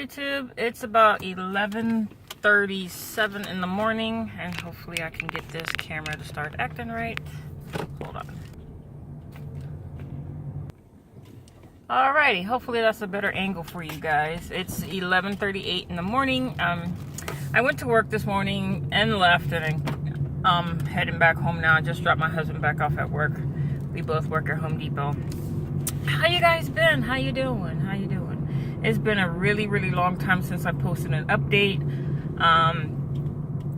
YouTube. It's about 11:37 in the morning, and hopefully I can get this camera to start acting right. Hold on. Alrighty, hopefully that's a better angle for you guys. It's 11:38 in the morning. I went to work this morning and left, and I'm heading back home now. I just dropped my husband back off at work. We both work at Home Depot. How you guys been? How you doing? How you doing? It's been a really long time since I posted an update.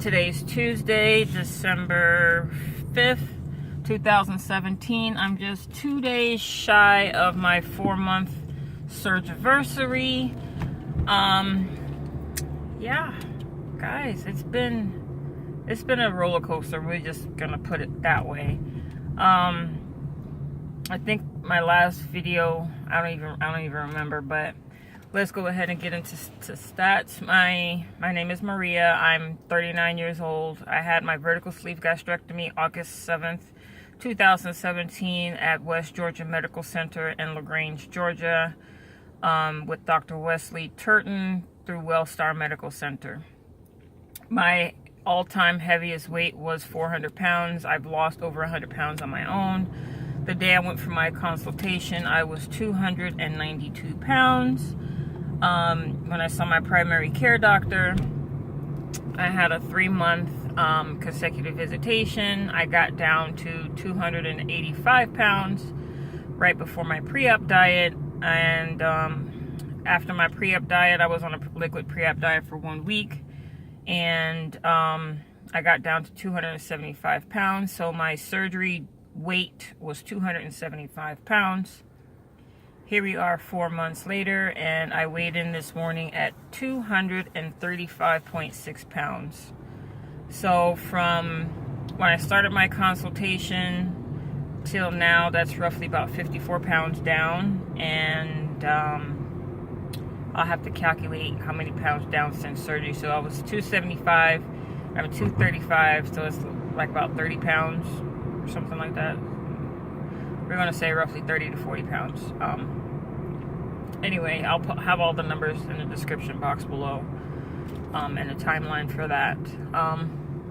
Today's Tuesday, December 5th, 2017. I'm just 2 days shy of my 4-month surgiversary. Yeah, guys, it's been a roller coaster. We're just gonna put it that way. I think my last video, I don't even remember, but let's go ahead and get into stats. My name is Maria. I'm 39 years old. I had my vertical sleeve gastrectomy August 7th, 2017 at West Georgia Medical Center in LaGrange, Georgia, with Dr. Wesley Turton through Wellstar Medical Center. My all-time heaviest weight was 400 pounds. I've lost over 100 pounds on my own. The day I went for my consultation, I was 292 pounds. When I saw my primary care doctor, I had a 3-month consecutive visitation. I got down to 285 pounds right before my pre-op diet. And after my pre-op diet, I was on a liquid pre-op diet for 1 week. And I got down to 275 pounds. So my surgery weight was 275 pounds. Here we are 4 months later, and I weighed in this morning at 235.6 pounds. So from when I started my consultation till now, that's roughly about 54 pounds down, and I'll have to calculate how many pounds down since surgery. So I was 275, I'm 235, so it's like about 30 pounds, or something like that. We're going to say roughly 30 to 40 pounds. Anyway, I'll have all the numbers in the description box below, and a timeline for that.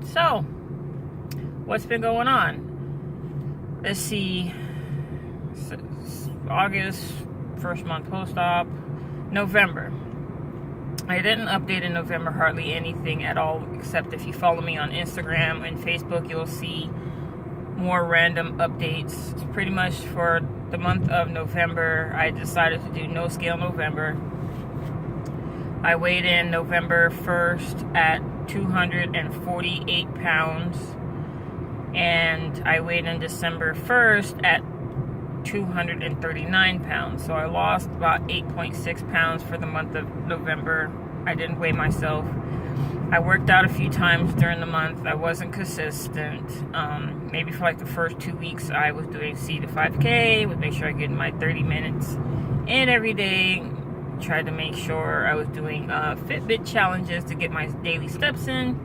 So, what's been going on? Let's see. August, first month post-op. November. I didn't update in November hardly anything at all, except if you follow me on Instagram and Facebook, you'll see more random updates. Pretty much for the month of November, I decided to do no scale November. I weighed in November 1st at 248 pounds, and I weighed in December 1st at 239 pounds. So I lost about 8.6 pounds for the month of November. I didn't weigh myself. I worked out a few times during the month. I wasn't consistent. Maybe for like the first 2 weeks, I was doing C to 5K, would make sure I get my 30 minutes in every day. Tried to make sure I was doing Fitbit challenges to get my daily steps in.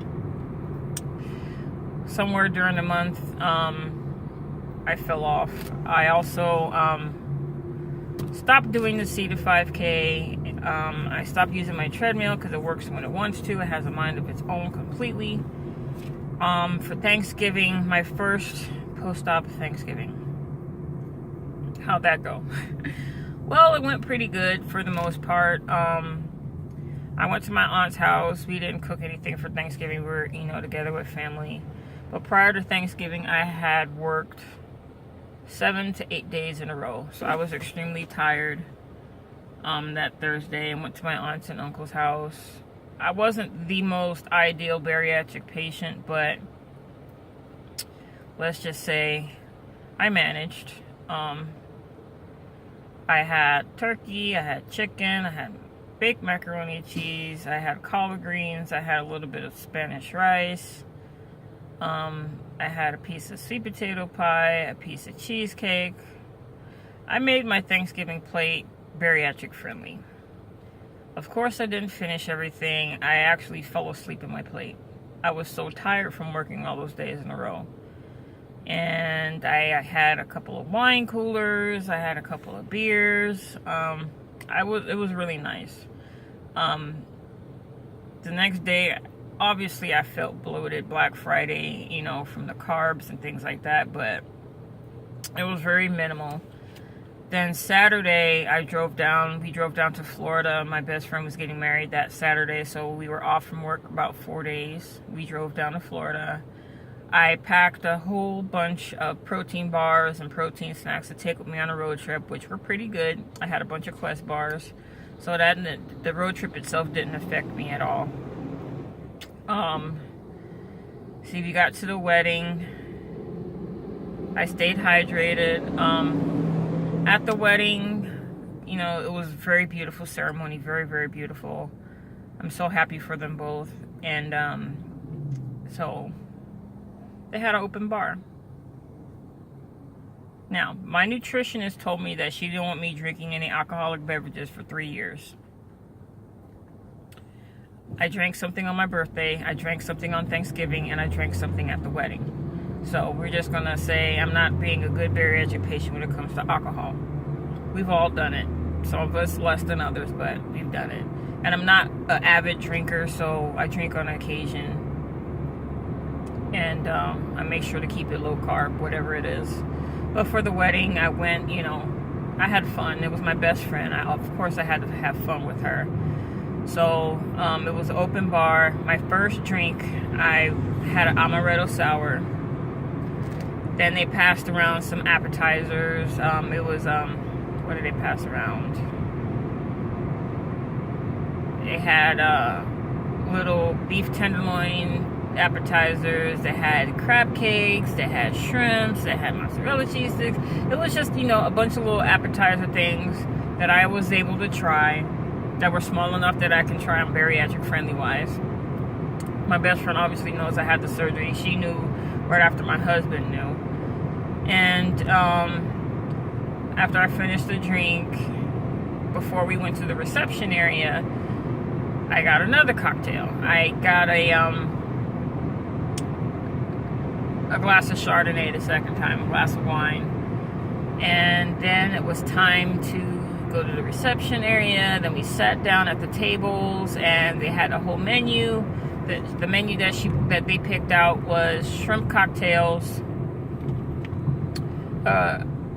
Somewhere during the month, I fell off. I also stopped doing the C to 5K. I stopped using my treadmill because it works when it wants to. It has a mind of its own completely. For Thanksgiving, my first post-op Thanksgiving. How'd that go? Well, it went pretty good for the most part. I went to my aunt's house. We didn't cook anything for Thanksgiving. We were, together with family. But prior to Thanksgiving, I had worked 7 to 8 days in a row. So I was extremely tired that Thursday, and went to my aunt's and uncle's house. I wasn't the most ideal bariatric patient, but let's just say I managed. I had turkey, I had chicken, I had baked macaroni and cheese, I had collard greens, I had a little bit of Spanish rice. I had a piece of sweet potato pie, a piece of cheesecake. I made my Thanksgiving plate bariatric friendly. Of course, I didn't finish everything. I actually fell asleep in my plate. I was so tired from working all those days in a row. And I had a couple of wine coolers. I had a couple of beers. It was really nice. The next day, obviously I felt bloated Black Friday, you know, from the carbs and things like that, but it was very minimal. Then Saturday, we drove down to Florida. My best friend was getting married that Saturday, so we were off from work about 4 days. We drove down to Florida. I packed a whole bunch of protein bars and protein snacks to take with me on a road trip, which were pretty good. I had a bunch of Quest bars, so that the road trip itself didn't affect me at all. See, we got to the wedding. I stayed hydrated. At the wedding, you know, it was a very beautiful ceremony, very, very beautiful. I'm so happy for them both. And so they had an open bar. Now, my nutritionist told me that she didn't want me drinking any alcoholic beverages for 3 years. I drank something on my birthday, I drank something on Thanksgiving, and I drank something at the wedding. So we're just gonna say I'm not being a good bariatric patient when it comes to alcohol. We've all done it. Some of us less than others, but we've done it. And I'm not an avid drinker, so I drink on occasion. And I make sure to keep it low carb, whatever it is. But for the wedding, I went, you know, I had fun. It was my best friend. Of course, I had to have fun with her. So it was an open bar. My first drink, I had an amaretto sour. Then they passed around some appetizers. It was, what did they pass around? They had little beef tenderloin appetizers. They had crab cakes. They had shrimps. They had mozzarella cheese sticks. It was just, you know, a bunch of little appetizer things that I was able to try that were small enough that I can try them bariatric friendly wise. My best friend obviously knows I had the surgery. She knew right after my husband knew. And after I finished the drink, before we went to the reception area, I got another cocktail. I got a glass of Chardonnay the second time, a glass of wine. And then it was time to go to the reception area. Then we sat down at the tables, and they had a whole menu. The menu that they picked out was shrimp cocktails,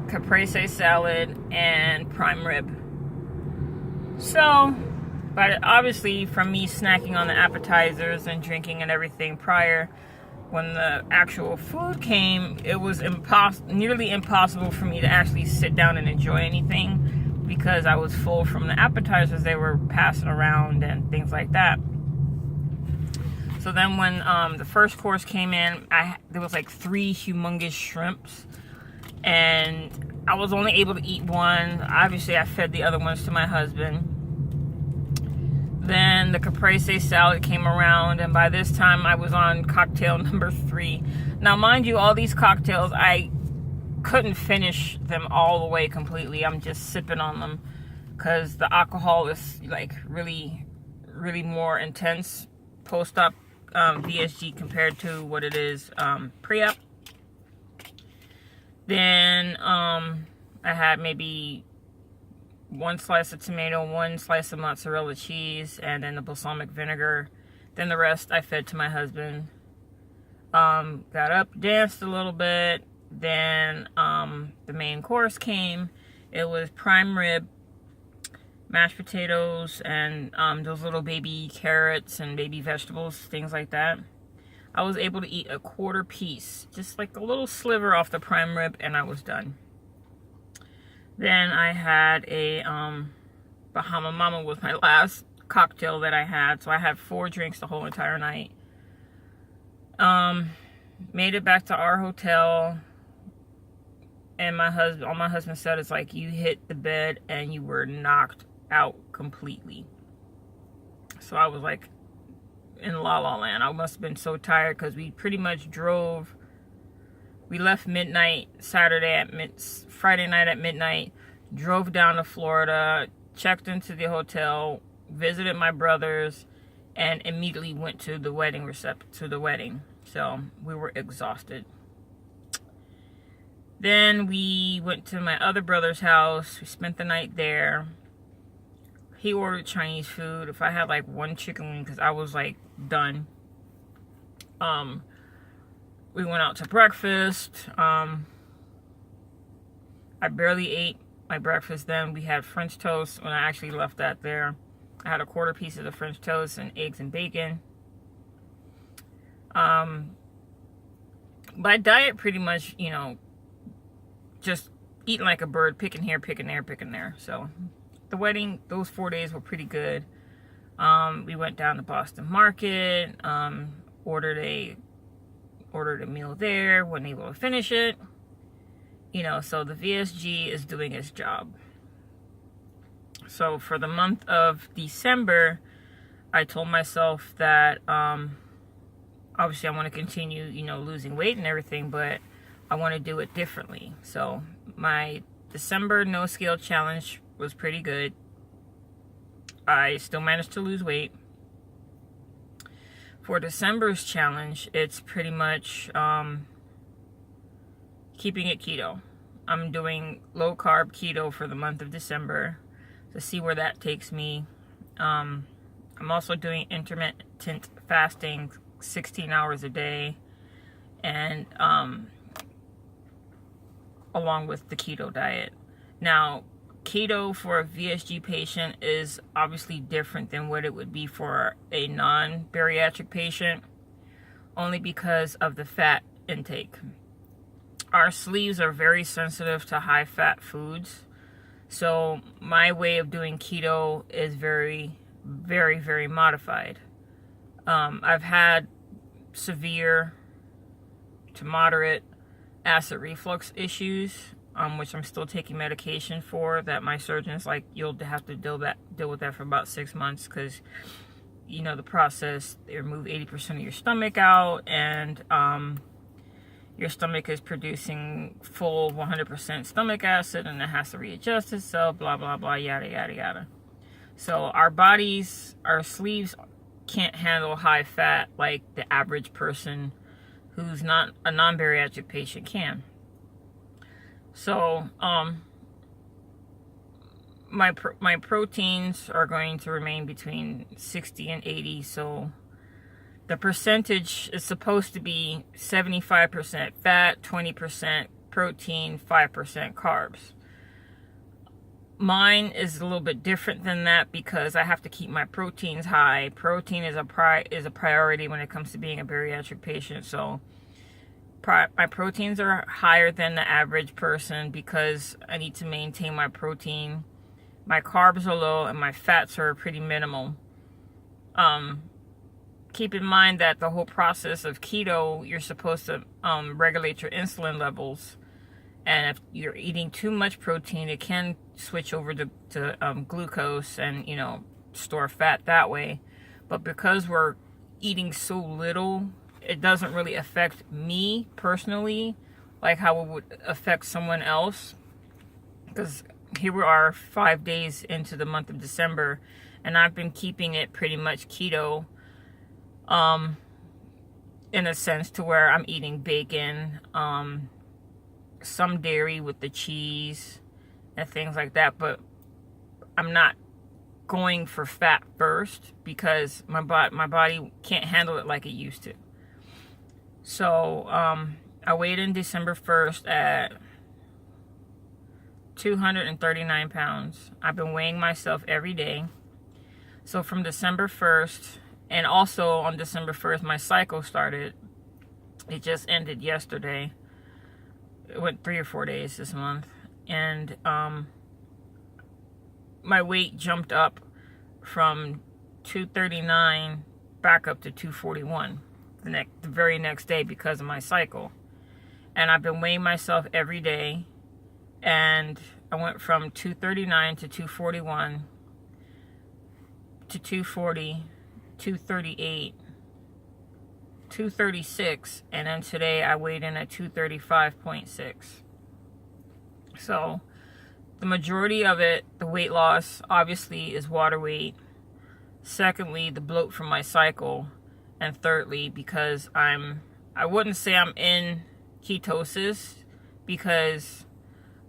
caprese salad, and prime rib. So, but obviously from me snacking on the appetizers and drinking and everything prior, when the actual food came, it was nearly impossible for me to actually sit down and enjoy anything because I was full from the appetizers they were passing around and things like that. So then when the first course came in, there was like 3 humongous shrimps, and I was only able to eat one. Obviously, I fed the other ones to my husband. Then the caprese salad came around, and by this time I was on cocktail number 3. Now, mind you, all these cocktails, I couldn't finish them all the way completely. I'm just sipping on them because the alcohol is like really, really more intense post-op VSG compared to what it is pre-op. Then I had maybe 1 slice of tomato, 1 slice of mozzarella cheese, and then the balsamic vinegar. Then the rest I fed to my husband. Got up, danced a little bit. Then the main course came. It was prime rib, mashed potatoes, and those little baby carrots and baby vegetables, things like that. I was able to eat a 1/4 piece, just like a little sliver off the prime rib, and I was done. Then I had a Bahama Mama was my last cocktail that I had. So I had 4 drinks the whole entire night. Made it back to our hotel, and all my husband said is like, you hit the bed and you were knocked out completely. So I was like in La La Land. I must have been so tired because we pretty much drove. We left midnight Friday night at midnight, drove down to Florida, checked into the hotel, visited my brothers, and immediately went to the wedding So we were exhausted. Then we went to my other brother's house. We spent the night there. he ordered Chinese food. If I had like one chicken wing, because I was like done. We went out to breakfast. I barely ate my breakfast then. We had French toast when I actually left that there. I had a quarter piece of the French toast and eggs and bacon. My diet pretty much, you know, just eating like a bird, picking here, picking there, picking there. So the wedding, those 4 days were pretty good. We went down to Boston Market, ordered a meal there, wasn't able to finish it. You know, so the VSG is doing its job. So for the month of December, I told myself that obviously I want to continue, you know, losing weight and everything, but I want to do it differently. So my December no scale challenge was pretty good. I still managed to lose weight. For December's challenge, it's pretty much keeping it keto. I'm doing low carb keto for the month of December to see where that takes me. I'm also doing intermittent fasting, 16 hours a day, and along with the keto diet. Now, keto for a VSG patient is obviously different than what it would be for a non-bariatric patient, only because of the fat intake. Our sleeves are very sensitive to high-fat foods, so my way of doing keto is very, very, very modified. I've had severe to moderate acid reflux issues, which I'm still taking medication for, that my surgeon's like, you'll have to deal with that for about 6 months, because, you know, the process, they remove 80% of your stomach out, and your stomach is producing full 100% stomach acid, and it has to readjust itself, blah, blah, blah, yada, yada, yada. So our sleeves can't handle high fat like the average person who's not a non-bariatric patient can. So, my proteins are going to remain between 60 and 80, so the percentage is supposed to be 75% fat, 20% protein, 5% carbs. Mine is a little bit different than that because I have to keep my proteins high. Protein is a priority when it comes to being a bariatric patient, so my proteins are higher than the average person because I need to maintain my protein. My carbs are low and my fats are pretty minimal. Keep in mind that the whole process of keto, you're supposed to regulate your insulin levels. And if you're eating too much protein, it can switch over to glucose and, you know, store fat that way. But because we're eating so little, it doesn't really affect me personally like how it would affect someone else. Because here we are 5 days into the month of December, and I've been keeping it pretty much keto, in a sense to where I'm eating bacon, some dairy with the cheese and things like that, but I'm not going for fat first because my body can't handle it like it used to. So I weighed in December 1st at 239 pounds. I've been weighing myself every day. So from December 1st, and also on December 1st, my cycle started. It just ended yesterday. It went 3 or 4 days this month. And my weight jumped up from 239 back up to 241 the very next day because of my cycle. And I've been weighing myself every day. And I went from 239 to 241 to 240, 238, 236, and then today I weighed in at 235.6. So the majority of it, the weight loss, obviously is water weight. Secondly, the bloat from my cycle. And thirdly, because I wouldn't say I'm in ketosis, because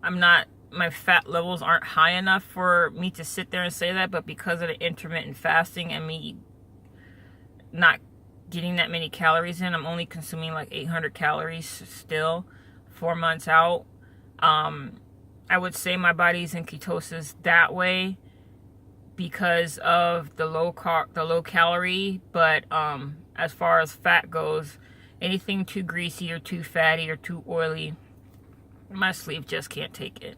I'm not my fat levels aren't high enough for me to sit there and say that, but because of the intermittent fasting and me not getting that many calories in, I'm only consuming like 800 calories still 4 months out. I would say my body's in ketosis that way because of the low calorie, but as far as fat goes, anything too greasy or too fatty or too oily, my sleeve just can't take it.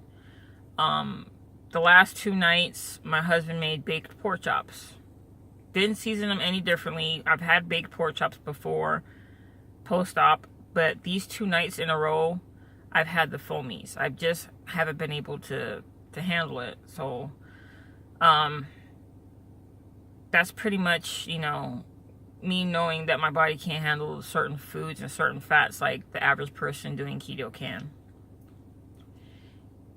The last 2 nights, my husband made baked pork chops. Didn't season them any differently. I've had baked pork chops before, post-op, but these 2 nights in a row, I've had the foamies. I just haven't been able to handle it. So, that's pretty much, you know, me knowing that my body can't handle certain foods and certain fats like the average person doing keto can.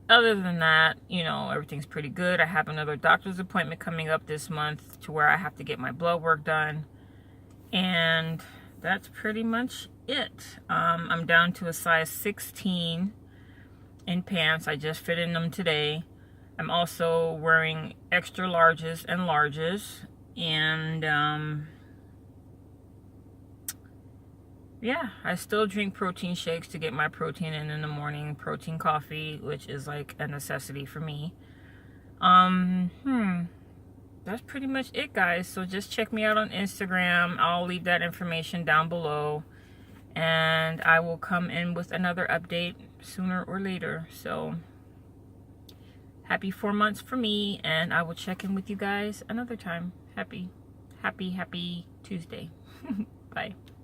Other than that, you know, everything's pretty good. I have another doctor's appointment coming up this month to where I have to get my blood work done. And that's pretty much it. I'm down to a size 16 in pants. I just fit in them today. I'm also wearing extra larges and larges. And, yeah, I still drink protein shakes to get my protein in the morning. Protein coffee, which is like a necessity for me. That's pretty much it, guys. So just check me out on Instagram. I'll leave that information down below. And I will come in with another update sooner or later. So happy 4 months for me. And I will check in with you guys another time. Happy Tuesday. Bye.